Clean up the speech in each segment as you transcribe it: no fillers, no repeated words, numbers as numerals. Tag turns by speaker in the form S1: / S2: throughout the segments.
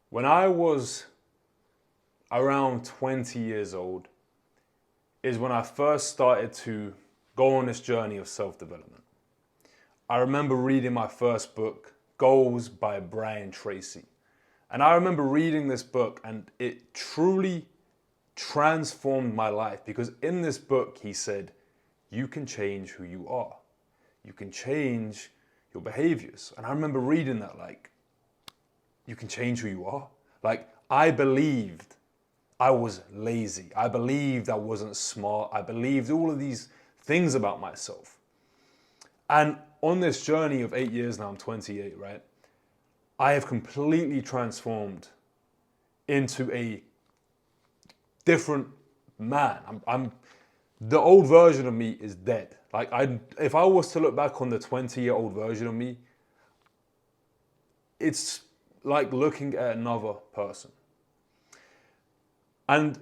S1: When I was around 20 years old is when I first started to go on this journey of self-development. I remember reading my first book, Goals by Brian Tracy. And I remember reading this book and it truly transformed my life because in this book he said, you can change who you are. You can change your behaviors. And I remember reading that like, you can change who you are. Like, I believed I was lazy. I believed I wasn't smart. I believed all of these things about myself. And on this journey of 8 years now, I'm 28, right? I have completely transformed into a different man. The old version of me is dead. Like, if I was to look back on the 20-year-old version of me, it's like looking at another person. And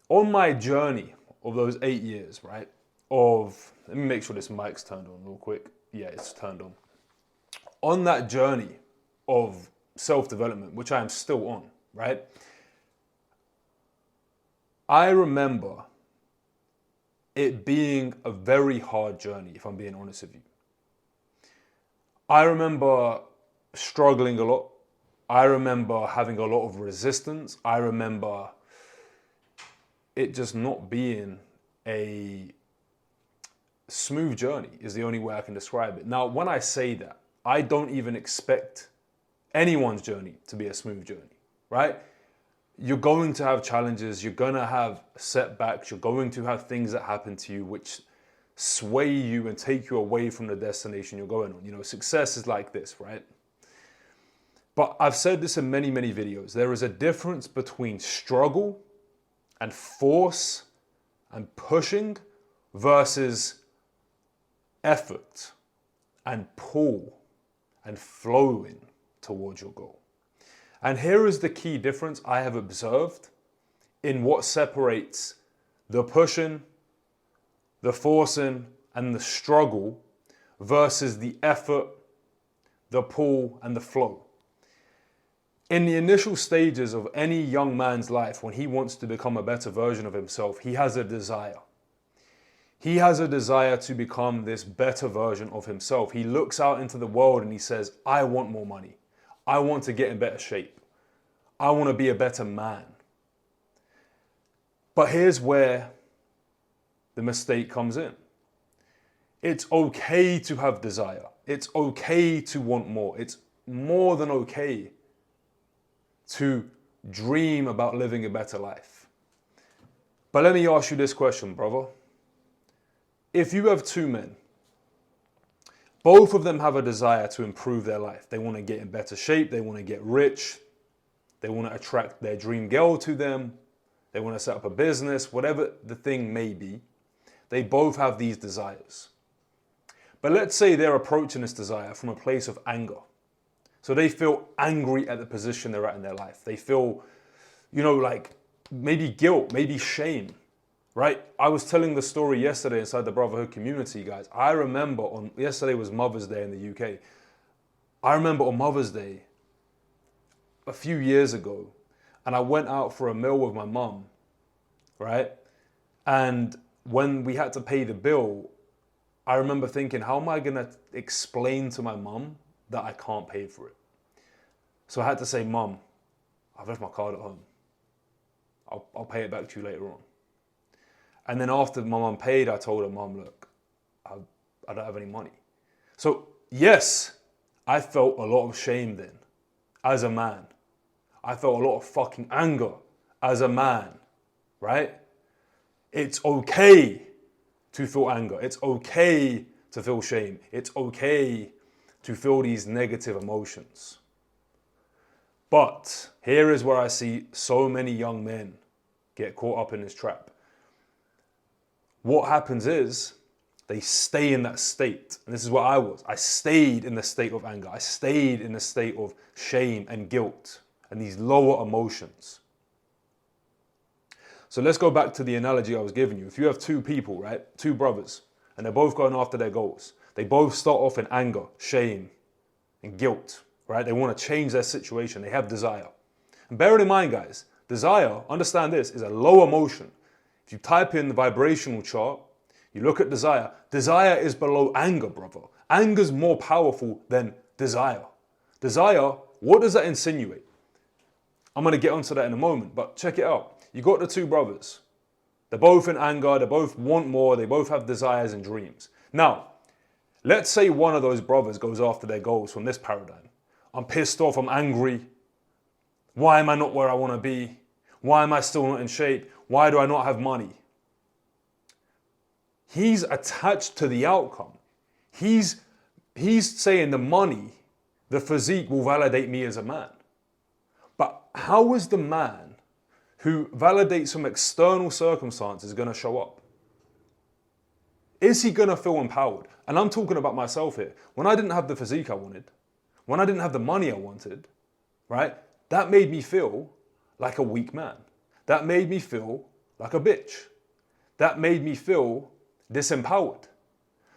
S1: on my journey of those 8 years, right, let me make sure this mic's turned on real quick. Yeah, it's turned on. On that journey of self-development, which I am still on, right, I remember it being a very hard journey, if I'm being honest with you. I remember struggling a lot. I remember having a lot of resistance. I remember it just not being a smooth journey is the only way I can describe it. Now, when I say that, I don't even expect anyone's journey to be a smooth journey, right? You're going to have challenges. You're going to have setbacks. You're going to have things that happen to you which sway you and take you away from the destination you're going on. You know, success is like this, right? But I've said this in many, many videos. There is a difference between struggle and force and pushing versus effort and pull and flowing towards your goal. And here is the key difference I have observed in what separates the pushing, the forcing, and the struggle versus the effort, the pull, and the flow. In the initial stages of any young man's life, when he wants to become a better version of himself, he has a desire. He has a desire to become this better version of himself. He looks out into the world and he says, I want more money. I want to get in better shape. I want to be a better man. But here's where the mistake comes in. It's okay to have desire. It's okay to want more. It's more than okay to dream about living a better life. But let me ask you this question, brother. If you have two men, both of them have a desire to improve their life. They want to get in better shape. They want to get rich. They want to attract their dream girl to them. They want to set up a business, whatever the thing may be. They both have these desires. But let's say they're approaching this desire from a place of anger. So they feel angry at the position they're at in their life. They feel, like maybe guilt, maybe shame, right? I was telling the story yesterday inside the Brotherhood community, guys. I remember yesterday was Mother's Day in the UK. I remember on Mother's Day a few years ago, and I went out for a meal with my mum, right? And when we had to pay the bill, I remember thinking, how am I gonna explain to my mum that I can't pay for it? So I had to say, Mum, I've left my card at home. I'll pay it back to you later on. And then after my mum paid, I told her, Mum, look, I don't have any money. So yes, I felt a lot of shame then as a man. I felt a lot of fucking anger as a man, right? It's okay to feel anger. It's okay to feel shame. It's okay to feel these negative emotions. But here is where I see so many young men get caught up in this trap. What happens is they stay in that state. And this is what I was. I stayed in the state of anger. I stayed in the state of shame and guilt and these lower emotions. So let's go back to the analogy I was giving you. If you have two people, right? Two brothers, and they're both going after their goals. They both start off in anger, shame, and guilt, right? They want to change their situation. They have desire. And bear in mind, guys, desire, understand this, is a low emotion. If you type in the vibrational chart, you look at desire, desire is below anger, brother. Anger's more powerful than desire. Desire, what does that insinuate? I'm going to get onto that in a moment, but check it out. You got the two brothers. They're both in anger, they both want more, they both have desires and dreams. Now, let's say one of those brothers goes after their goals from this paradigm. I'm pissed off, I'm angry. Why am I not where I want to be? Why am I still not in shape? Why do I not have money? He's attached to the outcome. He's saying the money, the physique will validate me as a man. But how is the man who validates from external circumstances going to show up? Is he going to feel empowered? And I'm talking about myself here. When I didn't have the physique I wanted, when I didn't have the money I wanted, right? That made me feel like a weak man. That made me feel like a bitch. That made me feel disempowered.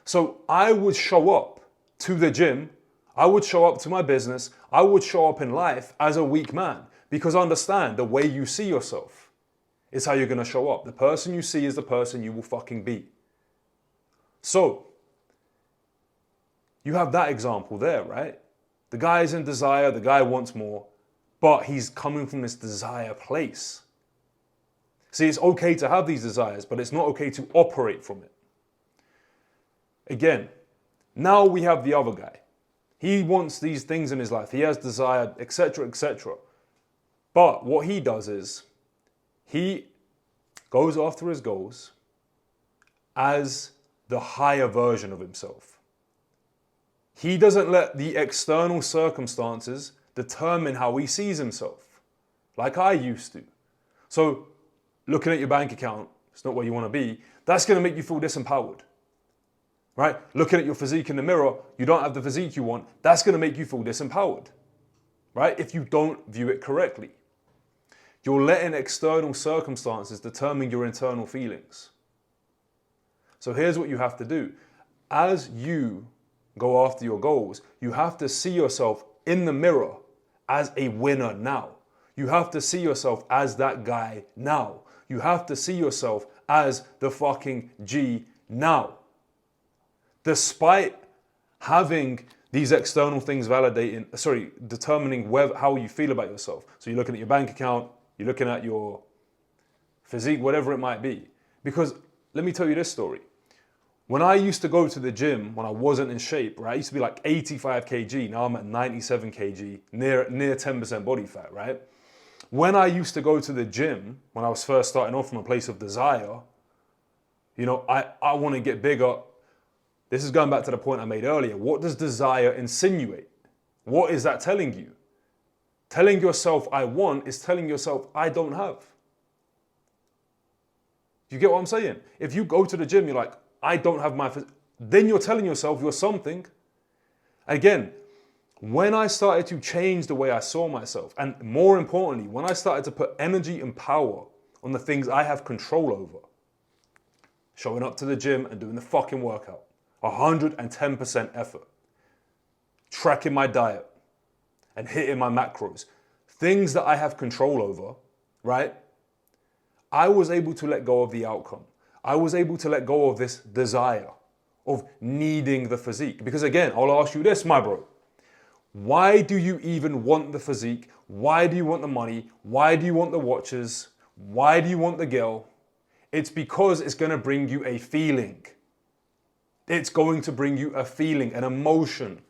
S1: So I would show up to the gym, I would show up to my business, I would show up in life as a weak man. Because understand, the way you see yourself is how you're going to show up. The person you see is the person you will fucking be. So, you have that example there, right? The guy is in desire, the guy wants more, but he's coming from this desire place. See, it's okay to have these desires, but it's not okay to operate from it. Again, now we have the other guy. He wants these things in his life. He has desire, etc., etc. But what he does is he goes after his goals as the higher version of himself. He doesn't let the external circumstances determine how he sees himself, like I used to. So looking at your bank account, it's not where you want to be, that's going to make you feel disempowered. Right? Looking at your physique in the mirror, you don't have the physique you want, that's going to make you feel disempowered. Right? If you don't view it correctly. You're letting external circumstances determine your internal feelings. So here's what you have to do. As you go after your goals, you have to see yourself in the mirror as a winner now. You have to see yourself as that guy now. You have to see yourself as the fucking G now. Despite having these external things determining how you feel about yourself. So you're looking at your bank account, you're looking at your physique, whatever it might be. Because let me tell you this story. When I used to go to the gym, when I wasn't in shape, right, I used to be like 85 kg, now I'm at 97 kg, near 10% body fat, right? When I used to go to the gym, when I was first starting off from a place of desire, you know, I want to get bigger. This is going back to the point I made earlier. What does desire insinuate? What is that telling you? Telling yourself I want is telling yourself I don't have. You get what I'm saying? If you go to the gym, you're like, I don't have my, then you're telling yourself you're something. Again, when I started to change the way I saw myself, and more importantly, when I started to put energy and power on the things I have control over, showing up to the gym and doing the fucking workout, 110% effort, tracking my diet and hitting my macros, things that I have control over, right? I was able to let go of the outcome. I was able to let go of this desire of needing the physique. Because again, I'll ask you this, my bro. Why do you even want the physique? Why do you want the money? Why do you want the watches? Why do you want the girl? It's because it's going to bring you a feeling. It's going to bring you a feeling, an emotion,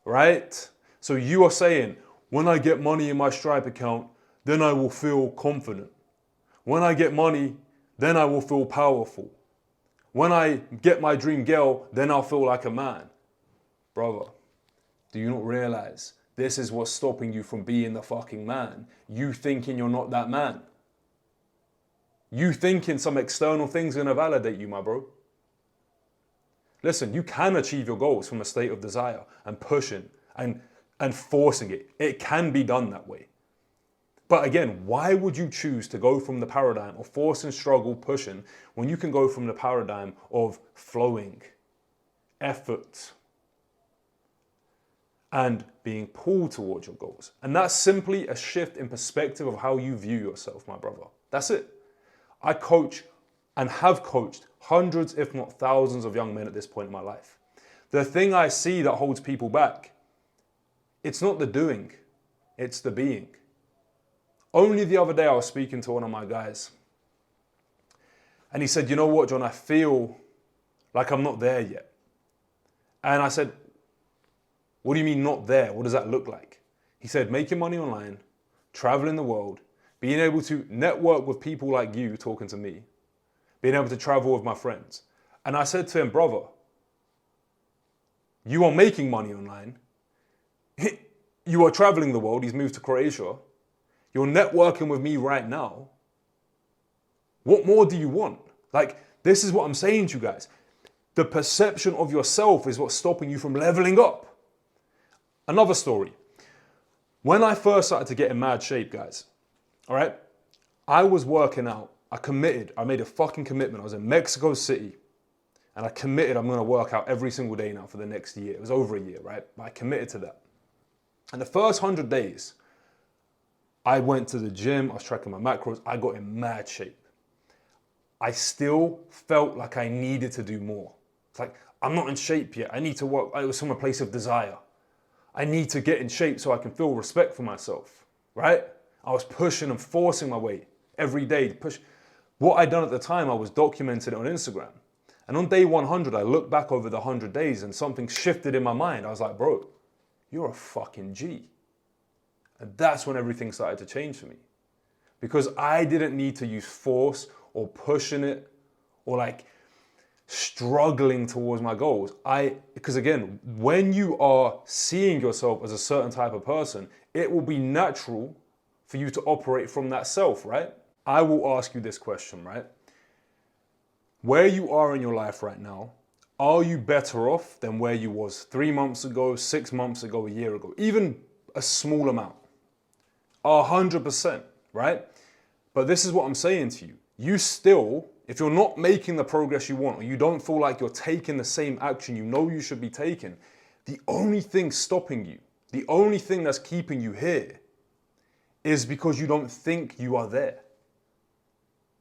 S1: right? So you are saying, when I get money in my Stripe account, then I will feel confident. When I get money, then I will feel powerful. When I get my dream girl, then I'll feel like a man. Brother, do you not realize this is what's stopping you from being the fucking man? You thinking you're not that man. You thinking some external thing's gonna validate you, my bro. Listen, you can achieve your goals from a state of desire and pushing and forcing it. It can be done that way. But again, why would you choose to go from the paradigm of force and struggle, pushing, when you can go from the paradigm of flowing, effort, and being pulled towards your goals. And that's simply a shift in perspective of how you view yourself, my brother. That's it. I coach and have coached hundreds, if not thousands of young men at this point in my life. The thing I see that holds people back, it's not the doing, it's the being. Only the other day I was speaking to one of my guys and he said, you know what, John, I feel like I'm not there yet. And I said, what do you mean not there? What does that look like? He said, making money online, traveling the world, being able to network with people like you talking to me, being able to travel with my friends. And I said to him, brother, you are making money online. You are traveling the world. He's moved to Croatia. You're networking with me right now. What more do you want? Like, this is what I'm saying to you guys. The perception of yourself is what's stopping you from leveling up. Another story. When I first started to get in mad shape, guys, all right, I was working out. I committed. I made a fucking commitment. I was in Mexico City and I committed I'm going to work out every single day now for the next year. It was over a year, right? But I committed to that. And the first 100 days, I went to the gym. I was tracking my macros. I got in mad shape. I still felt like I needed to do more. It's like, I'm not in shape yet. I need to work. It was from a place of desire. I need to get in shape so I can feel respect for myself, right? I was pushing and forcing my way every day to push. What I'd done at the time, I was documenting it on Instagram. And on day 100, I looked back over the 100 days and something shifted in my mind. I was like, bro, you're a fucking G. And that's when everything started to change for me. Because I didn't need to use force or pushing it or like struggling towards my goals. Because again, when you are seeing yourself as a certain type of person, it will be natural for you to operate from that self, right? I will ask you this question, right? Where you are in your life right now, are you better off than where you was 3 months ago, 6 months ago, a year ago? Even a small amount. 100%, right? But this is what I'm saying to you. You still, if you're not making the progress you want, or you don't feel like you're taking the same action you know you should be taking, the only thing stopping you, the only thing that's keeping you here is because you don't think you are there.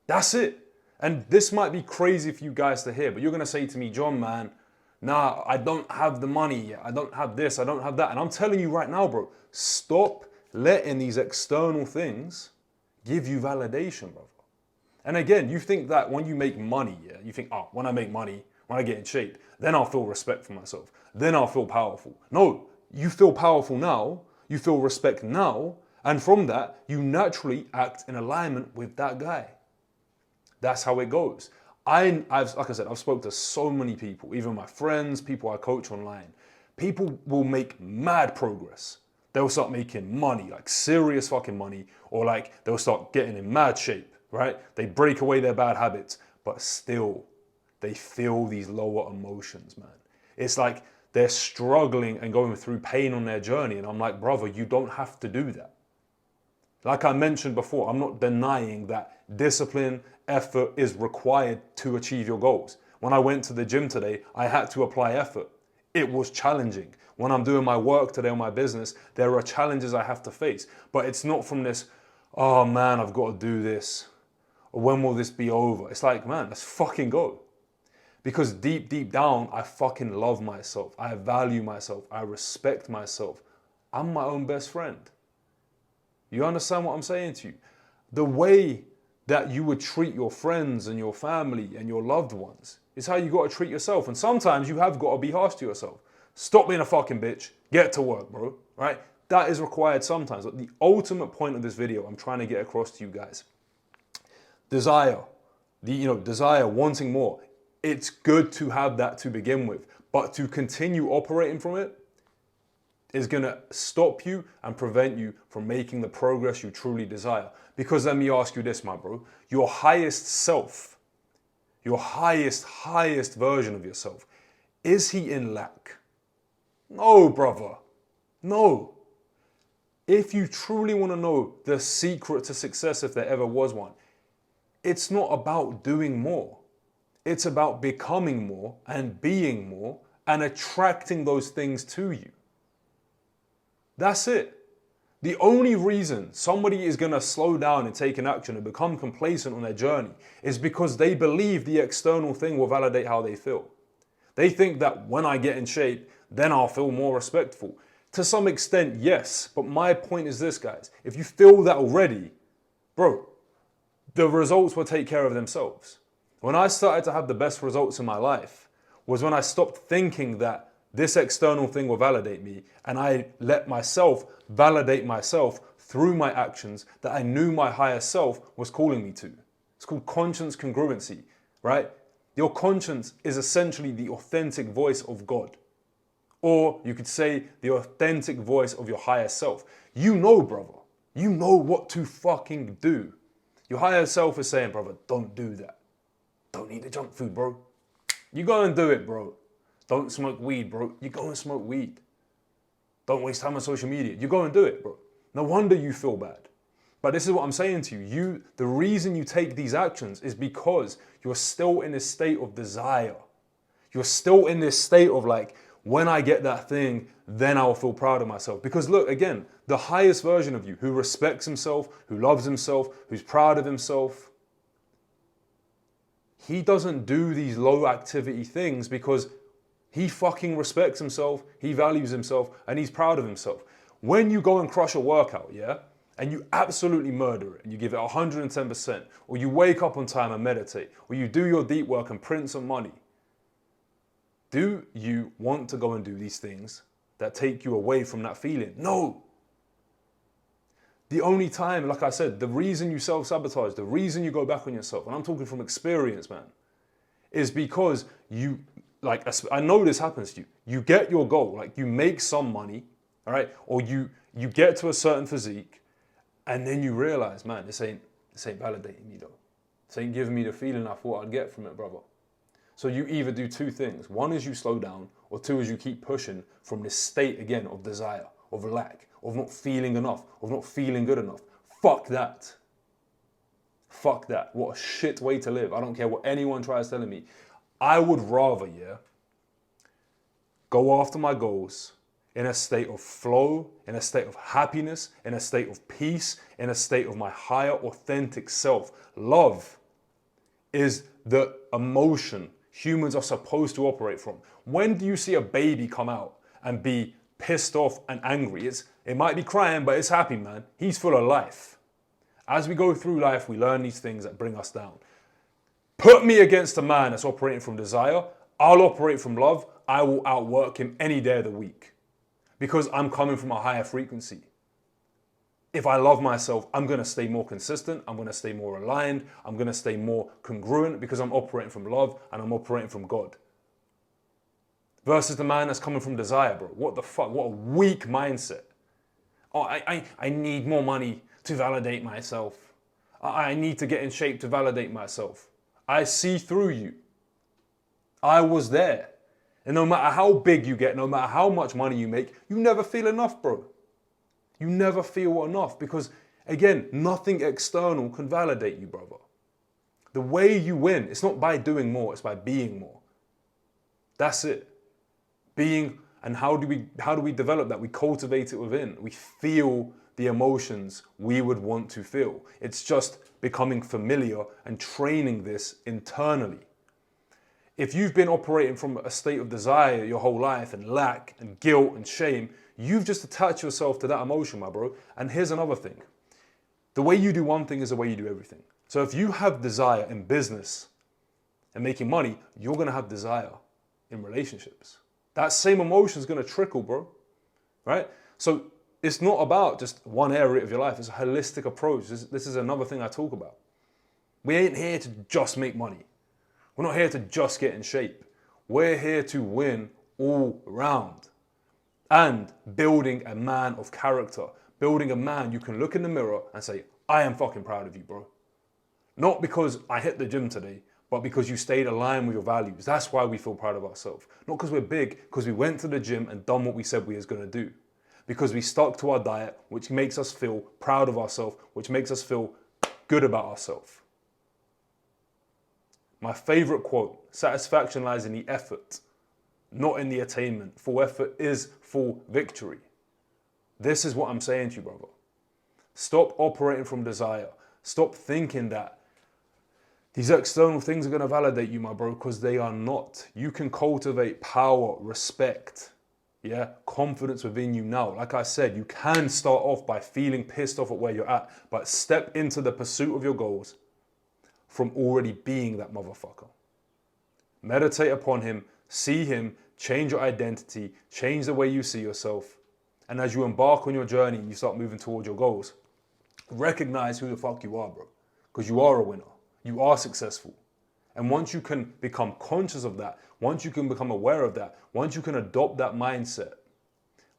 S1: That's it. And this might be crazy for you guys to hear, but you're going to say to me, John, man, nah, I don't have the money yet. I don't have this. I don't have that. And I'm telling you right now, bro, stop letting these external things give you validation, brother. And again, you think that when you make money, yeah, you think, oh, when I make money, when I get in shape, then I'll feel respect for myself. Then I'll feel powerful. No, you feel powerful now. You feel respect now. And from that, you naturally act in alignment with that guy. That's how it goes. Like I said, I've spoken to so many people, even my friends, people I coach online. People will make mad progress. They'll start making money, like serious fucking money, or like they'll start getting in mad shape, right? They break away their bad habits, but still they feel these lower emotions, man. It's like they're struggling and going through pain on their journey. And I'm like, brother, you don't have to do that. Like I mentioned before, I'm not denying that discipline, effort is required to achieve your goals. When I went to the gym today, I had to apply effort. It was challenging. When I'm doing my work today on my business, there are challenges I have to face. But it's not from this, oh man, I've got to do this. Or when will this be over? It's like, man, let's fucking go. Because deep, deep down, I fucking love myself. I value myself. I respect myself. I'm my own best friend. You understand what I'm saying to you? The way that you would treat your friends and your family and your loved ones is how you got to treat yourself. And sometimes you have got to be harsh to yourself. Stop being a fucking bitch. Get to work, bro. Right? That is required sometimes. But the ultimate point of this video I'm trying to get across to you guys. Desire. Desire, wanting more. It's good to have that to begin with. But to continue operating from it is going to stop you and prevent you from making the progress you truly desire. Because let me ask you this, my bro. Your highest self, your highest version of yourself, is he in lack? No, brother. No. If you truly want to know the secret to success, if there ever was one, it's not about doing more. It's about becoming more and being more and attracting those things to you. That's it. The only reason somebody is going to slow down and take an action and become complacent on their journey is because they believe the external thing will validate how they feel. They think that when I get in shape, then I'll feel more respectful. To some extent, yes. But my point is this, guys. If you feel that already, bro, the results will take care of themselves. When I started to have the best results in my life was when I stopped thinking that this external thing will validate me, and I let myself validate myself through my actions that I knew my higher self was calling me to. It's called conscience congruency, right? Your conscience is essentially the authentic voice of God. Or you could say the authentic voice of your higher self. You know, brother. You know what to fucking do. Your higher self is saying, brother, don't do that. Don't eat the junk food, bro. You go and do it, bro. Don't smoke weed, bro. You go and smoke weed. Don't waste time on social media. You go and do it, bro. No wonder you feel bad. But this is what I'm saying to you. The reason you take these actions is because you're still in this state of desire. You're still in this state of like, when I get that thing, then I'll feel proud of myself. Because look, again, the highest version of you who respects himself, who loves himself, who's proud of himself, he doesn't do these low activity things because he fucking respects himself, he values himself, and he's proud of himself. When you go and crush a workout, yeah, and you absolutely murder it, and you give it 110%, or you wake up on time and meditate, or you do your deep work and print some money, do you want to go and do these things that take you away from that feeling? No. The only time, like I said, the reason you self-sabotage, the reason you go back on yourself, and I'm talking from experience, man, is because you, like, I know this happens to you. You get your goal, like you make some money, all right? Or you get to a certain physique, and then you realize, man, this ain't validating me though. This ain't giving me the feeling I thought I'd get from it, brother. So you either do two things. One is you slow down, or two is you keep pushing from this state again of desire, of lack, of not feeling enough, of not feeling good enough. Fuck that. Fuck that. What a shit way to live. I don't care what anyone tries telling me. I would rather, yeah, go after my goals in a state of flow, in a state of happiness, in a state of peace, in a state of my higher authentic self. Love is the emotion humans are supposed to operate from. When do you see a baby come out and be pissed off and angry? It might be crying, but it's happy, man. He's full of life. As we go through life, we learn these things that bring us down. Put me against a man that's operating from desire. I'll operate from love. I will outwork him any day of the week because I'm coming from a higher frequency. If I love myself, I'm going to stay more consistent. I'm going to stay more aligned. I'm going to stay more congruent because I'm operating from love and I'm operating from God. Versus the man that's coming from desire, bro. What the fuck? What a weak mindset. Oh, I need more money to validate myself. I need to get in shape to validate myself. I see through you. I was there. And no matter how big you get, no matter how much money you make, you never feel enough, bro. You never feel enough because, again, nothing external can validate you, brother. The way you win, it's not by doing more, it's by being more. That's it. Being, and how do we develop that? We cultivate it within. We feel the emotions we would want to feel. It's just becoming familiar and training this internally. If you've been operating from a state of desire your whole life and lack and guilt and shame, you've just attached yourself to that emotion, my bro. And here's another thing. The way you do one thing is the way you do everything. So if you have desire in business and making money, you're going to have desire in relationships. That same emotion is going to trickle, bro. Right? So it's not about just one area of your life. It's a holistic approach. This is another thing I talk about. We ain't here to just make money. We're not here to just get in shape. We're here to win all round. And building a man of character. Building a man you can look in the mirror and say, I am fucking proud of you, bro. Not because I hit the gym today, but because you stayed aligned with your values. That's why we feel proud of ourselves. Not because we're big, because we went to the gym and done what we said we was going to do. Because we stuck to our diet, which makes us feel proud of ourselves, which makes us feel good about ourselves. My favorite quote, satisfaction lies in the effort, not in the attainment. Full effort is full victory. This is what I'm saying to you, brother. Stop operating from desire. Stop thinking that these external things are going to validate you, my bro, because they are not. You can cultivate power, respect, yeah, confidence within you now. Like I said, you can start off by feeling pissed off at where you're at, but step into the pursuit of your goals from already being that motherfucker. Meditate upon him, see him, change your identity, change the way you see yourself. And as you embark on your journey and you start moving towards your goals, recognize who the fuck you are, bro. Because you are a winner. You are successful. And once you can become conscious of that, once you can become aware of that, once you can adopt that mindset,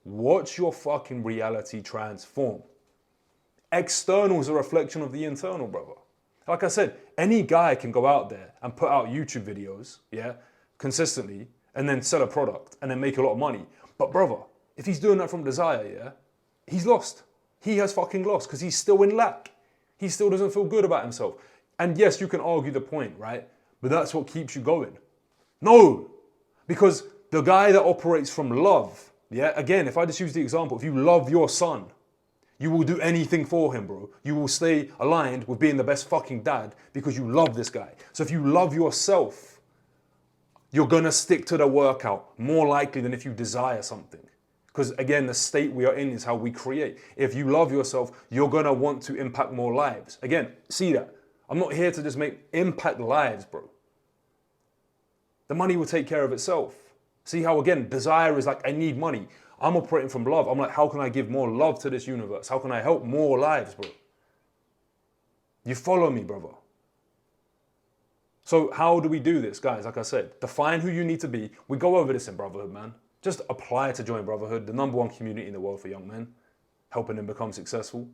S1: watch your fucking reality transform. External is a reflection of the internal, brother. Like I said, any guy can go out there and put out YouTube videos, yeah, consistently, and then sell a product and then make a lot of money. But brother, if he's doing that from desire, yeah, he's lost. He has fucking lost because he's still in lack. He still doesn't feel good about himself. And yes, you can argue the point, right? But that's what keeps you going. No, because the guy that operates from love, yeah, again, if I just use the example, if you love your son, you will do anything for him, bro. You will stay aligned with being the best fucking dad because you love this guy. So if you love yourself, you're gonna stick to the workout more likely than if you desire something. Because again, the state we are in is how we create. If you love yourself, you're gonna want to impact more lives. Again, see that. I'm not here to just impact lives, bro. The money will take care of itself. See how, again, desire is like, I need money. I'm operating from love. I'm like, how can I give more love to this universe? How can I help more lives, bro? You follow me, brother. So how do we do this, guys? Like I said, define who you need to be. We go over this in Brotherhood, man. Just apply to join Brotherhood, the #1 community in the world for young men, helping them become successful.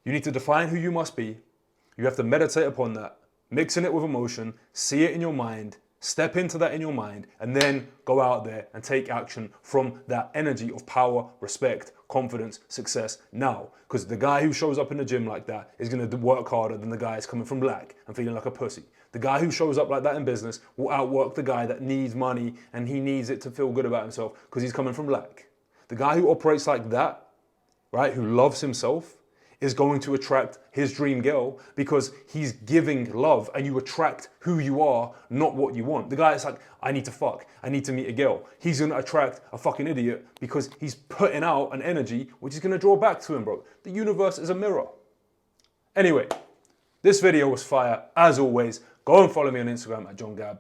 S1: You need to define who you must be. You have to meditate upon that, mixing it with emotion, see it in your mind, step into that in your mind, and then go out there and take action from that energy of power, respect, confidence, success now. Because the guy who shows up in the gym like that is going to work harder than the guy that's coming from lack and feeling like a pussy. The guy who shows up like that in business will outwork the guy that needs money and he needs it to feel good about himself because he's coming from lack. The guy who operates like that, right, who loves himself, is going to attract his dream girl because he's giving love and you attract who you are, not what you want. The guy is like, I need to fuck, I need to meet a girl. He's gonna attract a fucking idiot because he's putting out an energy which is gonna draw back to him, bro. The universe is a mirror. Anyway, this video was fire. As always, go and follow me on Instagram at JohnGab.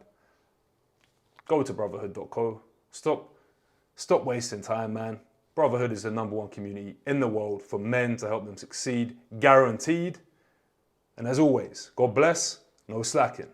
S1: Go to brotherhood.co. Stop wasting time, man. Brotherhood is the #1 community in the world for men to help them succeed, guaranteed. And as always, God bless, no slacking.